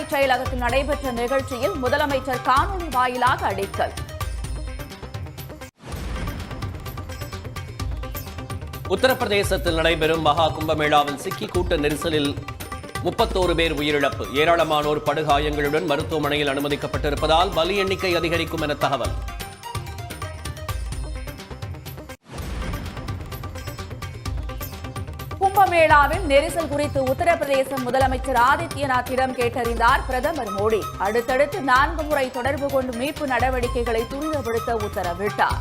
தலைமைச் செயலகத்தில் நடைபெற்ற நிகழ்ச்சியில் முதலமைச்சர் காணொலி வாயிலாக அடிக்கல். உத்தரப்பிரதேசத்தில் நடைபெறும் மகா கும்பமேளாவில் சிக்கி கூட்ட நெரிசலில் 31 பேர் உயிரிழப்பு. ஏராளமானோர் படுகாயங்களுடன் மருத்துவமனையில் அனுமதிக்கப்பட்டிருப்பதால் பலி எண்ணிக்கை அதிகரிக்கும் என தகவல். கும்பமேளாவில் நெரிசல் குறித்து உத்தரப்பிரதேச முதலமைச்சர் ஆதித்யநாத்திடம் கேட்டறிந்தார் பிரதமர் மோடி. அடுத்தடுத்து 4 முறை தொடர்பு கொண்டு மீட்பு நடவடிக்கைகளை துரிதப்படுத்த உத்தரவிட்டார்.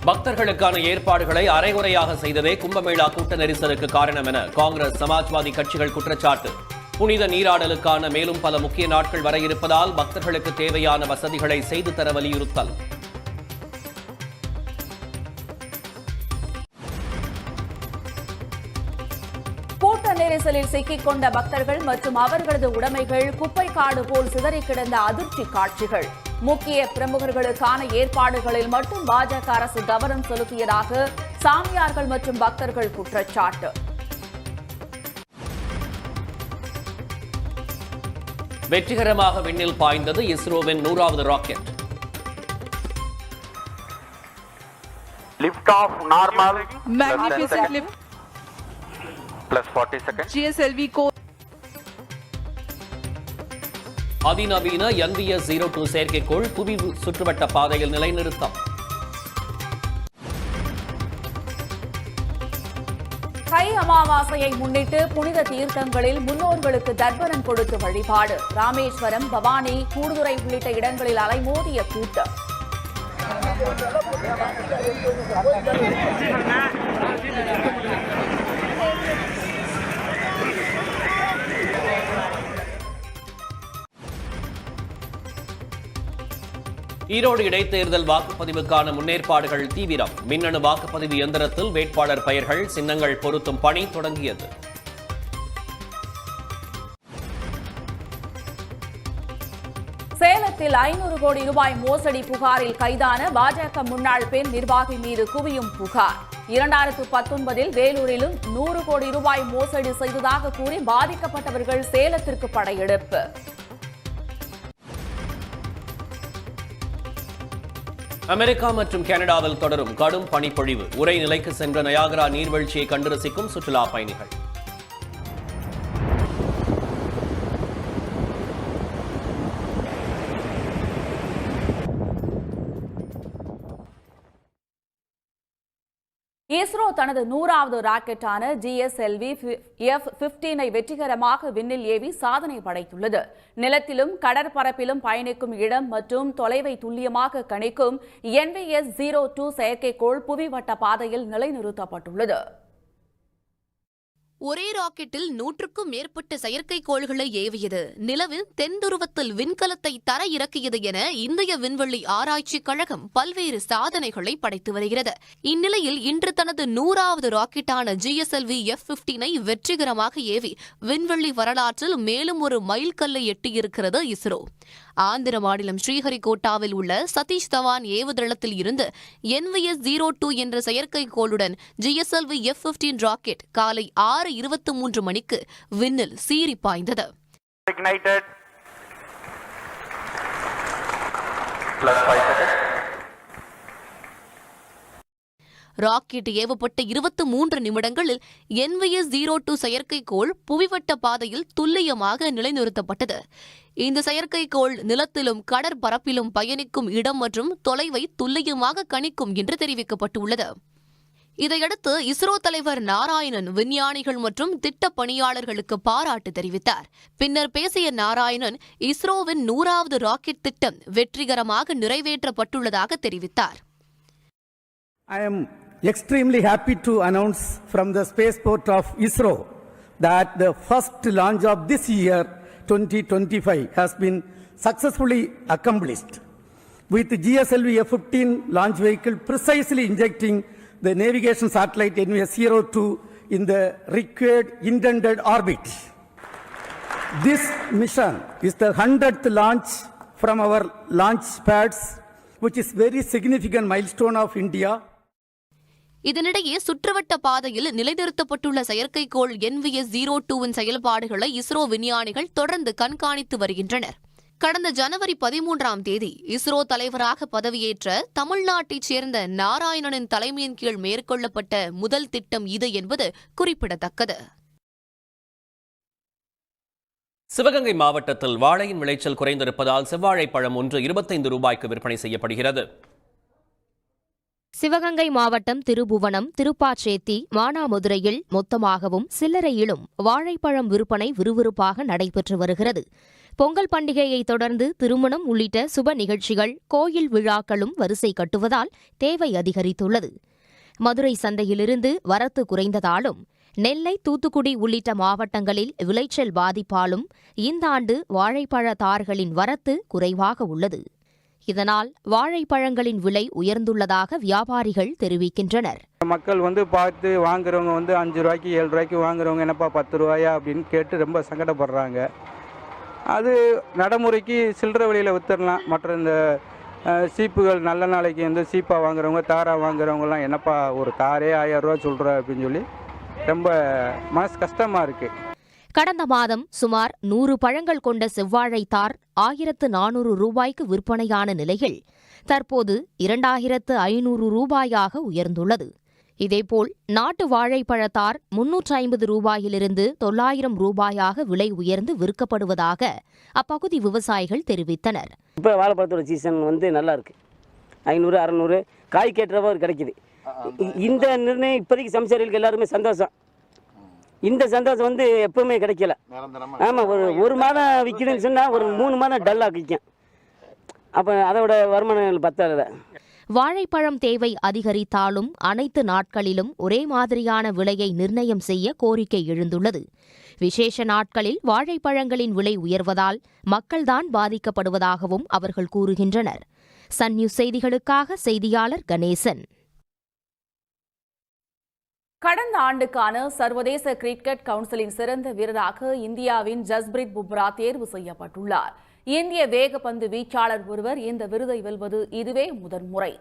பக்தர்களுக்கான ஏற்பாடுகளை அரைகுறையாக செய்ததே கும்பமேளா கூட்ட நெரிசலுக்கு காரணம் என காங்கிரஸ், சமாஜ்வாதி கட்சிகள் குற்றச்சாட்டு. புனித நீராடலுக்கான மேலும் பல முக்கிய நாட்கள் வர இருப்பதால் பக்தர்களுக்கு தேவையான வசதிகளை செய்து தர வலியுறுத்தல். கூட்ட நெரிசலில் சிக்கிக் கொண்ட பக்தர்கள் மற்றும் அவர்களது உடைமைகள் குப்பை காடு போல் சிதறி கிடந்த அதிர்ச்சி காட்சிகள். முக்கிய பிரமுகர்களுக்கான ஏற்பாடுகளில் மட்டும் பாஜக அரசு கவனம் செலுத்தியதாக சாமியார்கள் மற்றும் பக்தர்கள் குற்றச்சாட்டு. வெற்றிகரமாக விண்ணில் பாய்ந்தது இஸ்ரோவின் 100வது rocket. Lift off normal. Magnificent lift. Plus 40 seconds. GSLV core. அதிநவீன NVS-02 செயற்கைக்கோள் புவி சுற்றுவட்ட பாதையில் நிலைநிறுத்தம். தை அமாவாசையை முன்னிட்டு புனித தீர்த்தங்களில் முன்னோர்களுக்கு தர்ப்பணம் கொடுத்து வழிபாடு. ராமேஸ்வரம், பவானி, கூடுதுறை உள்ளிட்ட இடங்களில் அலைமோதிய கூட்டம். ஈரோடு இடைத்தேர்தல் வாக்குப்பதிவுக்கான முன்னேற்பாடுகள் தீவிரம். மின்னணு வாக்குப்பதிவு இயந்திரத்தில் வேட்பாளர் பெயர்கள், சின்னங்கள் பொருத்தும் பணி தொடங்கியது. சேலத்தில் 500 கோடி ரூபாய் மோசடி புகாரில் கைதான பாஜக முன்னாள் பெண் நிர்வாகி மீது குவியும் புகார். 2019 வேலூரிலும் 100 கோடி ரூபாய் மோசடி செய்ததாக கூறி பாதிக்கப்பட்டவர்கள் சேலத்திற்கு படையெடுப்பு. அமெரிக்கா மற்றும் கனடாவில் தொடரும் கடும் பனிப்பொழிவு. உறைநிலைக்கு சென்ற நயாகரா நீர்வீழ்ச்சியை கண்டு ரசிக்கும் சுற்றுலா பயணிகள். இஸ்ரோ தனது 100வது ராக்கெட்டான GSLV F-15 வெற்றிகரமாக விண்ணில் ஏவி சாதனை படைத்துள்ளது. நிலத்திலும் கடற்பரப்பிலும் பயணிக்கும் இடம் மற்றும் தொலைவை துல்லியமாக கணிக்கும் NVS-02 செயற்கைக்கோள் புவிவட்ட பாதையில் நிலைநிறுத்தப்பட்டுள்ளது. ஒரே ராக்கெட்டில் 100க்கும் மேற்பட்ட செயற்கைக்கோள்களை ஏவியது, நிலவின் தென் துருவத்தில் விண்கலத்தை தர இறக்கியது என இந்திய விண்வெளி ஆராய்ச்சி கழகம் பல்வேறு சாதனைகளை படைத்து வருகிறது. இந்நிலையில் இன்று தனது 100வது ராக்கெட்டான GSLV F-15 வெற்றிகரமாக ஏவி விண்வெளி வரலாற்றில் மேலும் ஒரு மைல்கல்லை எட்டியிருக்கிறது இஸ்ரோ. ஆந்திர மாநிலம் ஸ்ரீஹரிகோட்டாவில் உள்ள சதீஷ் தவான் ஏவுதளத்தில் இருந்து NVS-02 என்ற செயற்கைக்கோளுடன் GSLV F-15 ராக்கெட் காலை 6:23 மணிக்கு விண்ணில் சீறி பாய்ந்தது. ராக்கெட் ஏவப்பட்ட 23 நிமிடங்களில் NVS-02 செயற்கைக்கோள் புவிவட்ட பாதையில் துல்லியமாக நிலைநிறுத்தப்பட்டது. இந்த செயற்கைக்கோள் நிலத்திலும் கடற்பரப்பிலும் பயணிக்கும் இடம் மற்றும் தொலைவை துல்லியமாக கணிக்கும் என்று தெரிவிக்கப்பட்டுள்ளது. இதையடுத்து இஸ்ரோ தலைவர் நாராயணன் விஞ்ஞானிகள் மற்றும் திட்ட பணியாளர்களுக்கு பாராட்டு தெரிவித்தார். பின்னர் பேசிய நாராயணன் இஸ்ரோவின் 100வது ராக்கெட் திட்டம் வெற்றிகரமாக நிறைவேற்றப்பட்டுள்ளதாக தெரிவித்தார். I am extremely happy to announce from the spaceport of ISRO that the first launch of this year 2025 has been successfully accomplished, with GSLV F-15 launch vehicle precisely injecting the navigation satellite NVS-02 in the required intended orbit. This mission is the 100th launch from our launch pads, which is very significant milestone of India. இதனிடையே சுற்றுவட்ட பாதையில் நிலைநிறுத்தப்பட்டுள்ள செயற்கைக்கோள் NVS-02 செயல்பாடுகளை இஸ்ரோ விஞ்ஞானிகள் தொடர்ந்து கண்காணித்து வருகின்றனர். கடந்த ஜனவரி 13ஆம் தேதி இஸ்ரோ தலைவராக பதவியேற்ற தமிழ்நாட்டைச் சேர்ந்த நாராயணனின் தலைமையின் கீழ் மேற்கொள்ளப்பட்ட முதல் திட்டம் இது என்பது குறிப்பிடத்தக்கது. சிவகங்கை மாவட்டத்தில் வாழையின் விளைச்சல் குறைந்திருப்பதால் செவ்வாழைப்பழம் ஒன்று 25 ரூபாய்க்கு விற்பனை செய்யப்படுகிறது. சிவகங்கை மாவட்டம் திருபுவனம், திருப்பாச்சேத்தி, மானாமதுரையில் மொத்தமாகவும் சில்லறையிலும் வாழைப்பழம் விற்பனை விறுவிறுப்பாக நடைபெற்று வருகிறது. பொங்கல் பண்டிகையை தொடர்ந்து திருமணம் உள்ளிட்ட சுப நிகழ்ச்சிகள், கோயில் விழாக்களும் வரிசை கட்டுவதால் தேவை அதிகரித்துள்ளது. மதுரை சந்தையிலிருந்து வரத்து குறைந்ததாலும் நெல்லை, தூத்துக்குடி உள்ளிட்ட மாவட்டங்களில் விளைச்சல் பாதிப்பாலும் இந்த ஆண்டு வாழைப்பழ தார்களின் வரத்து குறைவாக உள்ளது. இதனால் வாழைப்பழங்களின் விலை உயர்ந்துள்ளதாக வியாபாரிகள் தெரிவிக்கின்றனர். மக்கள் பார்த்து வாங்குறவங்க 5 ரூபாய்க்கு 7 ரூபாய்க்கு வாங்குறவங்க என்னப்பா 10 ரூபாயா அப்படின்னு கேட்டு ரொம்ப சங்கடப்படுறாங்க. அது நடைமுறைக்கு சில்லறை விலையில் வித்துடலாம். மற்ற இந்த சீப்புகள் நல்ல நாளைக்கு சீப்பாக வாங்குறவங்க, தாராக வாங்குறவங்கலாம் என்னப்பா ஒரு தாரே 1000 ரூபா சொல்கிற அப்படின்னு சொல்லி ரொம்ப மனசு கஷ்டமாக இருக்குது. கடந்த மாதம் சுமார் 100 பழங்கள் கொண்ட செவ்வாழைத்தார் 1400 ரூபாய்க்கு விற்பனையான நிலையில் தற்போது 2500 ரூபாயாக உயர்ந்துள்ளது. இதேபோல் நாட்டு வாழைப்பழத்தார் 350 ரூபாயிலிருந்து 900 ரூபாயாக விலை உயர்ந்து விற்கப்படுவதாக அப்பகுதி விவசாயிகள் தெரிவித்தனர். இப்போ வாழைப்பழத்தோட சீசன் நல்லா இருக்கு. 500, 600 காய் கேட்டவர் கிடைக்குது. இந்த நிர்ணயம் இப்போதைக்கு சம்சாரிகளுக்கு எல்லாருமே சந்தோஷம். இந்த சந்தோஷம் எப்பவுமே கிடைக்கல. ஆமாம், ஒரு மாதம் விற்கிதுன்னு சொன்னால் ஒரு 3 மாதம் டல்லாக விற்கும். அப்போ அதோட வருமானங்கள் பத்தாத. வாழைப்பழம் தேவை அதிகரித்தாலும் அனைத்து நாட்களிலும் ஒரே மாதிரியான விலையை நிர்ணயம் செய்ய கோரிக்கை எழுந்துள்ளது. விசேஷ நாட்களில் வாழைப்பழங்களின் விலை உயர்வதால் மக்கள்தான் பாதிக்கப்படுவதாகவும் அவர்கள் கூறுகின்றனர். சன் நியூஸ் செய்திகளுக்காக செய்தியாளர் கணேசன். கடந்த ஆண்டுக்கான சர்வதேச கிரிக்கெட் கவுன்சிலின் சிறந்த வீரராக இந்தியாவின் ஜஸ்பிரீத் பும்ரா தேர்வு செய்யப்பட்டுள்ளார். இந்திய வேகப்பந்து வீச்சாளர் ஒருவர் இந்த விருதை வெல்வது இதுவே முதன்முறை.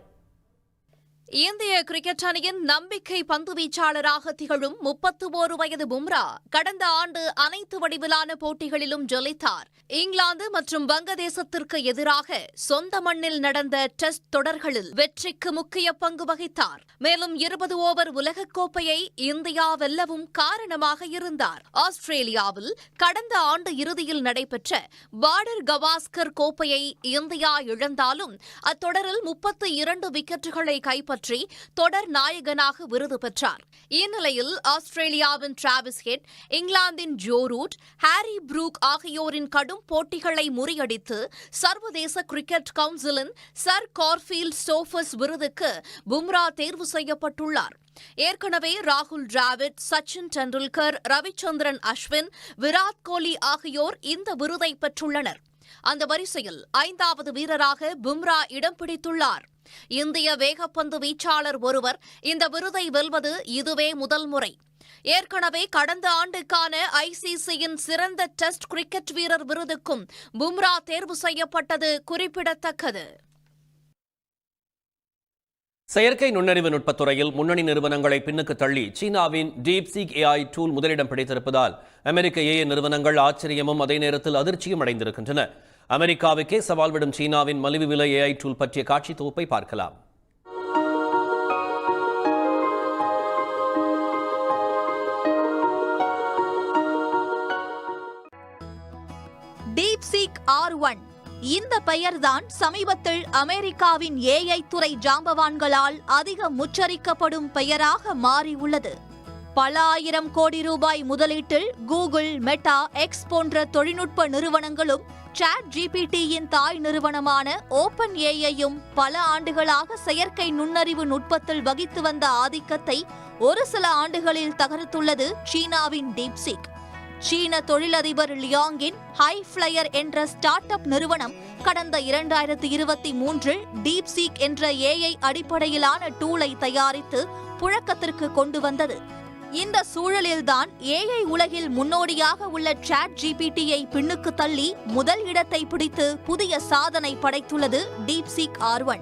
இந்திய கிரிக்கெட் அணியின் நம்பிக்கை பந்து வீச்சாளராக திகழும் 31 வயது பும்ரா கடந்த ஆண்டு அனைத்து வடிவிலான போட்டிகளிலும் ஜொலித்தார். இங்கிலாந்து மற்றும் வங்கதேசத்திற்கு எதிராக சொந்த மண்ணில் நடந்த டெஸ்ட் தொடர்களில் வெற்றிக்கு முக்கிய பங்கு வகித்தார். மேலும் 20 ஓவர் உலகக்கோப்பையை இந்தியா வெல்லவும் காரணமாக இருந்தார். ஆஸ்திரேலியாவில் கடந்த ஆண்டு இறுதியில் நடைபெற்ற பார்டர் கவாஸ்கர் கோப்பையை இந்தியா இழந்தாலும் அத்தொடரில் 32 விக்கெட்டுகளை கைப்பற்றி தொடர் நாயகனாக விருது பெற்றார். இந்நிலையில் ஆஸ்திரேலியாவின் டிராவிஸ் ஹெட், இங்கிலாந்தின் ஜோ ரூட், ஹாரி ப்ரூக் ஆகியோரின் கடும் போட்டிகளை முறியடித்து சர்வதேச கிரிக்கெட் கவுன்சிலின் சர் கார்ஃபீல்ட் ஸ்டோஃபர்ஸ் விருதுக்கு பும்ரா தேர்வு செய்யப்பட்டுள்ளார். ஏற்கனவே ராகுல் டிராவிட், சச்சின் டெண்டுல்கர், ரவிச்சந்திரன் அஸ்வின், விராட் கோலி ஆகியோர் இந்த விருதை பெற்றுள்ளனர். அந்த வரிசையில் 5வது வீரராக பும்ரா இடம் பிடித்துள்ளார். இந்திய வேகப்பந்து வீச்சாளர் ஒருவர் இந்த விருதை வெல்வது இதுவே முதல் முறை. ஏற்கனவே கடந்த ஆண்டுக்கான ICCயின் சிறந்த டெஸ்ட் கிரிக்கெட் வீரர் விருதுக்கும் பும்ரா தேர்வு செய்யப்பட்டது குறிப்பிடத்தக்கது. செயற்கை நுண்ணறிவு நுட்பத்துறையில் முன்னணி நிறுவனங்களை பின்னுக்கு தள்ளி சீனாவின் DeepSeek AI டூல் முதலிடம் பிடித்திருப்பதால் அமெரிக்க AI நிறுவனங்கள் ஆச்சரியமும் அதே நேரத்தில் அதிர்ச்சியும் அடைந்திருக்கின்றன. அமெரிக்காவுக்கே சவால் விடும் சீனாவின் மலிவு விலை AI டூல் பற்றிய காட்சி தொகுப்பை பார்க்கலாம். DeepSeek R1 இந்த பெயர்தான் சமீபத்தில் அமெரிக்காவின் AI துறை ஜாம்பவான்களால் அதிகம் உச்சரிக்கப்படும் பெயராக மாறியுள்ளது. பல ஆயிரம் கோடி ரூபாய் முதலீட்டில் கூகுள், மெட்டா, எக்ஸ் போன்ற தொழில்நுட்ப நிறுவனங்களும் ChatGPTயின் தாய் நிறுவனமான OpenAIயும் பல ஆண்டுகளாக செயற்கை நுண்ணறிவு நுட்பத்தில் வகித்து வந்த ஆதிக்கத்தை ஒரு சில ஆண்டுகளில் தகர்த்துள்ளது சீனாவின் DeepSeek. சீன தொழிலதிபர் லியாங்கின் ஹைஃப்ளையர் என்ற ஸ்டார்ட் அப் நிறுவனம் கடந்த 2023இல் DeepSeek என்ற AI அடிப்படையிலான டூலை தயாரித்து புழக்கத்திற்கு கொண்டு வந்தது. இந்த சூழலில்தான் AI உலகில் முன்னோடியாக உள்ள ChatGPTயை பின்னுக்கு தள்ளி முதல் இடத்தை பிடித்து புதிய சாதனை படைத்துள்ளது DeepSeek R1.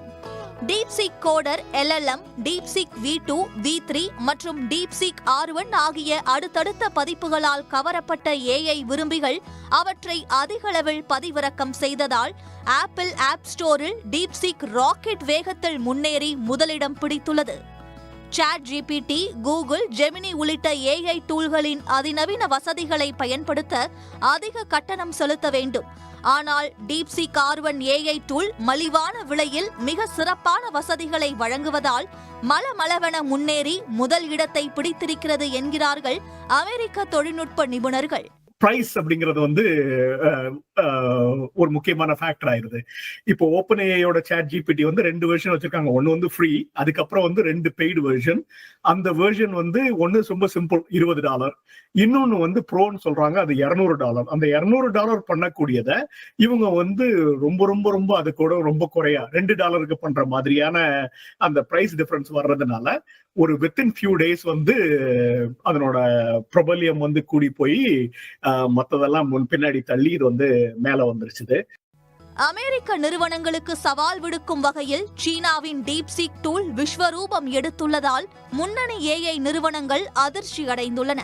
DeepSeek coder, LLM, DeepSeek V2, V3 மற்றும் DeepSeek R1 ஆகிய அடுத்தடுத்த பதிப்புகளால் கவரப்பட்ட AI விரும்பிகள் அவற்றை அதிகளவில் பதிவிறக்கம் செய்ததால் ஆப்பிள் ஆப் ஸ்டோரில் DeepSeek ராக்கெட் வேகத்தில் முன்னேறி முதலிடம் பிடித்துள்ளது. ChatGPT, கூகுள், ஜெமினி உள்ளிட்ட AI டூல்களின் அதிநவீன வசதிகளை பயன்படுத்த அதிக கட்டணம் செலுத்த வேண்டும். ஆனால் DeepSeek R1 AI டூல் மலிவான விலையில் மிக சிறப்பான வசதிகளை வழங்குவதால் மலமளவென முன்னேறி முதல் இடத்தை பிடித்திருக்கிறது என்கிறார்கள் அமெரிக்க தொழில்நுட்ப நிபுணர்கள். பிரைஸ் அப்படிங்கிறது வந்து ஒரு முக்கியமான ஃபேக்டர் ஆயிருது. இப்போ OpenAIயோட ChatGPT வந்து 2 வெர்ஷன் வச்சிருக்காங்க. ஒன்னு வந்து ஃப்ரீ, அதுக்கப்புறம் வந்து 2 பெய்டு வெர்ஷன். அந்த வெர்ஷன் வந்து ஒன்னு ரொம்ப சிம்பிள் $20, இன்னொன்னு வந்து ப்ரோன்னு சொல்றாங்க, அது $200. அந்த $200 பண்ணக்கூடியத இவங்க வந்து ரொம்ப ரொம்ப ரொம்ப அது கூட ரொம்ப குறையா $2 பண்ற மாதிரியான அந்த பிரைஸ் டிஃபரன்ஸ் வர்றதுனால ஒரு வித்தின் ஃபியூ டேஸ் வந்து அதனோட பிரபல்யம் வந்து கூடி போய் மற்றதெல்லாம் பின்னாடி தள்ளி இது வந்து மேல வந்துருச்சு. அமெரிக்க நிறுவனங்களுக்கு சவால் விடுக்கும் வகையில் சீனாவின் DeepSeek டூல் விஸ்வரூபம் எடுத்துள்ளதால் முன்னணி AI நிறுவனங்கள் அதிர்ச்சி அடைந்துள்ளன.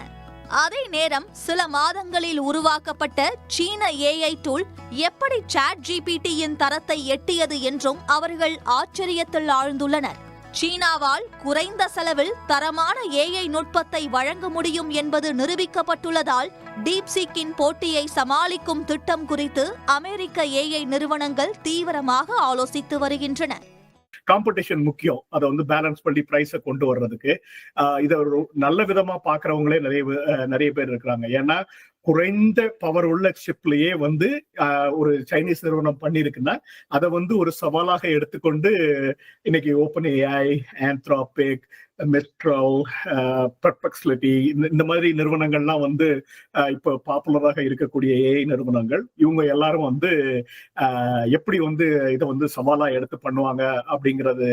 அதே நேரம் சில மாதங்களில் உருவாக்கப்பட்ட சீன AI டூல் எப்படி ChatGPTயின் தரத்தை எட்டியது என்றும் அவர்கள் ஆச்சரியத்தில் ஆழ்ந்துள்ளனர். சீனாவால் குறைந்த செலவில் தரமான AI நுட்பத்தை வழங்க முடியும் என்பது நிரூபிக்கப்பட்டுள்ளதால் DeepSeekன் போட்டியை சமாளிக்கும் திட்டம் குறித்து அமெரிக்க AI நிறுவனங்கள் தீவிரமாக ஆலோசித்து வருகின்றன. காம்படிஷன் முக்கியம், அதை வந்து பேலன்ஸ் பண்ணி பிரைஸை கொண்டு வர்றதுக்கு இதை ஒரு நல்ல விதமா பாக்குறவங்களே நிறைய பேர் இருக்கிறாங்க. ஏன்னா குறைந்த பவர் உள்ள சிப்லயே வந்து ஒரு சைனீஸ் நிறுவனம் பண்ணிருக்குன்னா அதை வந்து ஒரு சவாலாக எடுத்துக்கொண்டு இன்னைக்கு OpenAI, Anthropic, மெட்ரோ, பெர்ப்ளெக்சிட்டி இந்த மாதிரி நிறுவனங்கள்லாம் வந்து இப்போ பாப்புலராக இருக்கக்கூடிய AI நிறுவனங்கள், இவங்க எல்லாரும் வந்து எப்படி வந்து இதை வந்து சவாலா எடுத்து பண்ணுவாங்க அப்படிங்கிறது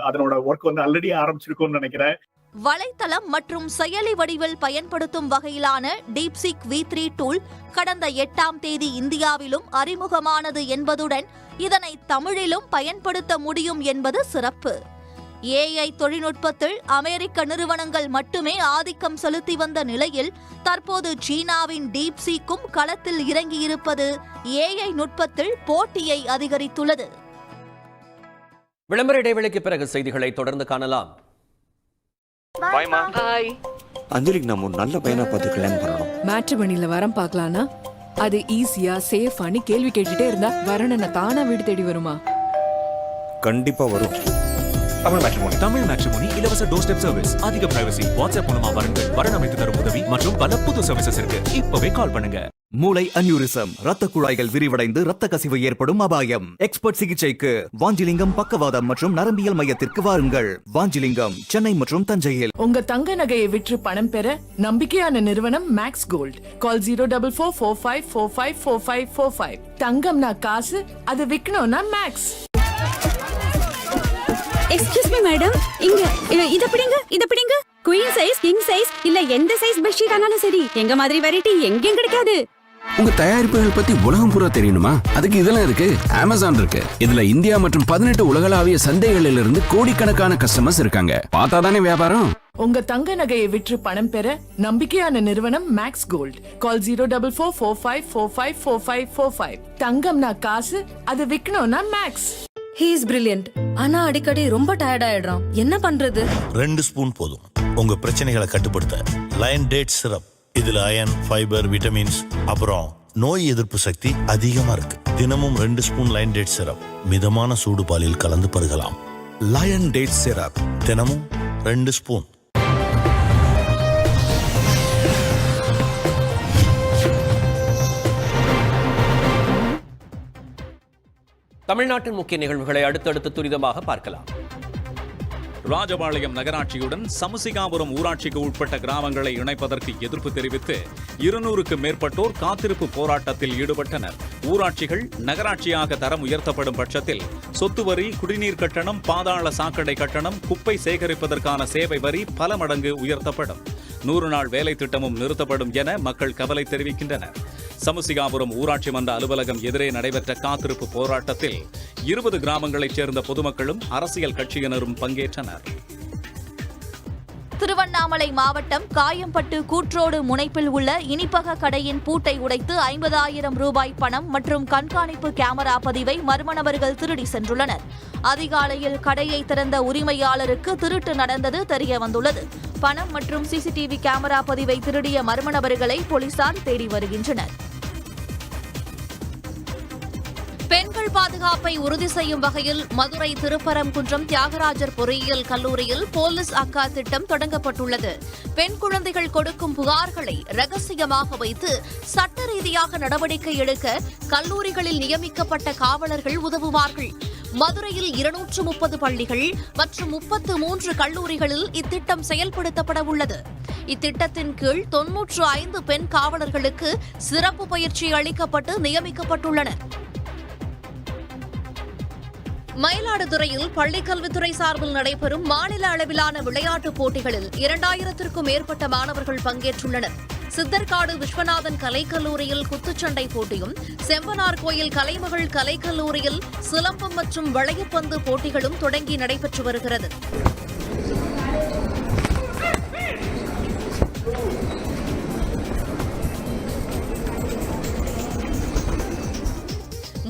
அதனோட ஒர்க் வந்து ஆல்ரெடி ஆரம்பிச்சிருக்கும்னு நினைக்கிறேன். வலைத்தளம் மற்றும் செயலி வடிவில் பயன்படுத்தும் வகையிலான DeepSeek V3 டூல் கடந்த 8ஆம் தேதி இந்தியாவிலும் அறிமுகமானது என்பதுடன் இதனை தமிழிலும் பயன்படுத்த முடியும் என்பது சிறப்பு. AI தொழில்நுட்பத்தில் அமெரிக்க நிறுவனங்கள் மட்டுமே ஆதிக்கம் செலுத்தி வந்த நிலையில் தற்போது சீனாவின் DeepSeekக்கும் களத்தில் இறங்கியிருப்பது AI நுட்பத்தில் போட்டியை அதிகரித்துள்ளது. விளம்பர இடைவெளிக்கு பிறகு செய்திகளை தொடர்ந்து காணலாம். அஞ்சலிக்கு நம்ம ஒரு நல்ல பையனா பார்த்து கல்யாணம் பண்ணணும். மேட்ரிமோனில வரம் பார்க்கலானா அது ஈஸியா சேஃபானு கேள்வி கேட்டுட்டே இருந்தா வரணும்னா தானா வீடு தேடி வருமா? கண்டிப்பா வரும். தமிழ் மேட்ரிமோனி இலவச டோர் ஸ்டெப் சர்வீஸ், அதிக பிரைவசி, வாட்ஸ்அப் மூலமா வரன்கள், வரன் அமைத்து தரும் உதவி மற்றும் பல புது சர்வீசஸ் இருக்கு. இப்பவே கால் பண்ணுங்க. மூளை அன்யூரிசம், ரத்த குழாய்கள் விரிவடைந்து ரத்த கசிவு ஏற்படும் அபாயம். எக்ஸ்பர்ட் சிகிச்சைக்கு வாஞ்சிலிங்கம் பக்கவாதம் மற்றும் நரம்பியல் மையத்திற்கு வாருங்கள். வாஞ்சிலிங்கம், சென்னை மற்றும் தஞ்சையில். உங்க தங்க நகையை விற்று பணம் பெற நம்பிக்கையான நிறுவனம் மேக்ஸ் கோல்ட். கால் 04445454545. தங்கம்னா காசு, அது விக்கணும்னா மேக்ஸ். எக்ஸ்கியூஸ் மீ மேடம், இங்க இத பிடிங்க. குயின் சைஸ், கிங் சைஸ் இல்ல எந்த சைஸ் பெட்ஷீட் ஆனாலும் சரி, எங்க மாதிரி வெரைட்டி எங்கேயும் கிடைக்காது. உங்க தயாரிப்புகள் பத்தி உலகம் பூரா தெரியணுமா? அதுக்கு இதெல்லாம் இருக்கு. அமேசான் இருக்கு. இதுல இந்தியா மற்றும் 18 உலகளாவிய சந்தைகளில் இருந்து கோடிக்கணக்கான கஸ்டமர்ஸ் இருக்காங்க. பார்த்தா தானே வியாபாரம். உங்க தங்க நகையை விற்று பணம் பெற நம்பிக்கையான நிறுவனம் மேக்ஸ் கோல்ட். கால் 04445454545. தங்கம்னா காசு, அது விக்கணும்னா மேக்ஸ். He is brilliant. ஆனா அடிக்கடி ரொம்ப டயர்ட் ஆயிடுறான். என்ன பண்றது? 2 ஸ்பூன் போதும் உங்க பிரச்சனைகளை கட்டுப்படுத்த. Lion date syrup. இதுல அயன், ஃபைபர், விட்டமின்ஸ் அப்புறம் நோய் எதிர்ப்பு சக்தி அதிகமா இருக்கு. தினமும் 2 ஸ்பூன் லயன் டேட் சிரப் மிதமான சூடு பாலில் கலந்து பருகலாம். லயன் டேட் சிரப் தினமும் 2 ஸ்பூன். தமிழ்நாட்டின் முக்கிய நிகழ்வுகளை அடுத்தடுத்து துரிதமாக பார்க்கலாம். ராஜபாளையம் நகராட்சியுடன் சமுசிகாபுரம் ஊராட்சிக்கு உட்பட்ட கிராமங்களை இணைப்பதற்கு எதிர்ப்பு தெரிவித்து 200க்கும் மேற்பட்டோர் காத்திருப்பு போராட்டத்தில் ஈடுபட்டனர். ஊராட்சிகள் நகராட்சியாக தரம் உயர்த்தப்படும் பட்சத்தில் சொத்து வரி, குடிநீர் கட்டணம், பாதாள சாக்கடை கட்டணம், குப்பை சேகரிப்பதற்கான சேவை வரி பல மடங்கு உயர்த்தப்படும். 100 நாள் வேலை திட்டமும் நிறுத்தப்படும் என மக்கள் கவலை தெரிவிக்கின்றனர். சமுசிகாபுரம் ஊராட்சி மன்ற அலுவலகம் எதிரே நடைபெற்ற காத்திருப்பு போராட்டத்தில் 20 கிராமங்களைச் சேர்ந்த பொதுமக்களும் அரசியல் கட்சியினரும் பங்கேற்றனர். திருவண்ணாமலை மாவட்டம் காயம்பட்டு கூற்றோடு முனைப்பில் உள்ள இனிப்பக கடையின் பூட்டை உடைத்து 50,000 ரூபாய் பணம் மற்றும் கண்காணிப்பு கேமரா பதிவை மர்ம நபர்கள் திருடி சென்றுள்ளனர். அதிகாலையில் கடையை திறந்த உரிமையாளருக்கு திருட்டு நடந்தது தெரியவந்துள்ளது. பணம் மற்றும் சிசிடிவி கேமரா பதிவை திருடிய மர்ம நபர்களை போலீசார் தேடி வருகின்றனர். பெண்கள் பாதுகாப்பை உறுதி செய்யும் வகையில் மதுரை திருப்பரங்குன்றம் தியாகராஜர் பொறியியல் கல்லூரியில் போலீஸ் அக்கா திட்டம் தொடங்கப்பட்டுள்ளது. பெண் குழந்தைகள் கொடுக்கும் புகார்களை ரகசியமாக வைத்து சட்ட ரீதியாக நடவடிக்கை எடுக்க கல்லூரிகளில் நியமிக்கப்பட்ட காவலர்கள் உதவுவார்கள். மதுரையில் 230 பள்ளிகள் மற்றும் 33 கல்லூரிகளில் இத்திட்டம் செயல்படுத்தப்பட உள்ளது. இத்திட்டத்தின் கீழ் 95 பெண் காவலர்களுக்கு சிறப்பு பயிற்சி அளிக்கப்பட்டு நியமிக்கப்பட்டுள்ளனர். மயிலாடுதுறையில் பள்ளிக்கல்வித்துறை சார்பில் நடைபெறும் மாநில அளவிலான விளையாட்டுப் போட்டிகளில் 2000க்கும் மேற்பட்ட மாணவர்கள் பங்கேற்றுள்ளனர். சித்தர்காடு விஸ்வநாதன் கலைக்கல்லூரியில் குத்துச்சண்டை போட்டியும், செம்பனார் கோயில் கலைமகள் கலைக்கல்லூரியில் சிலம்பம் மற்றும் வளையப்பந்து போட்டிகளும் தொடங்கி நடைபெற்று வருகிறது.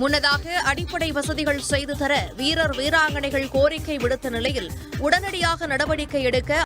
முன்னதாக அடிப்படை வசதிகள் செய்து தர வீரர் வீராங்கனைகள் கோரிக்கை விடுத்த நிலையில் உடனடியாக நடவடிக்கை எடுக்க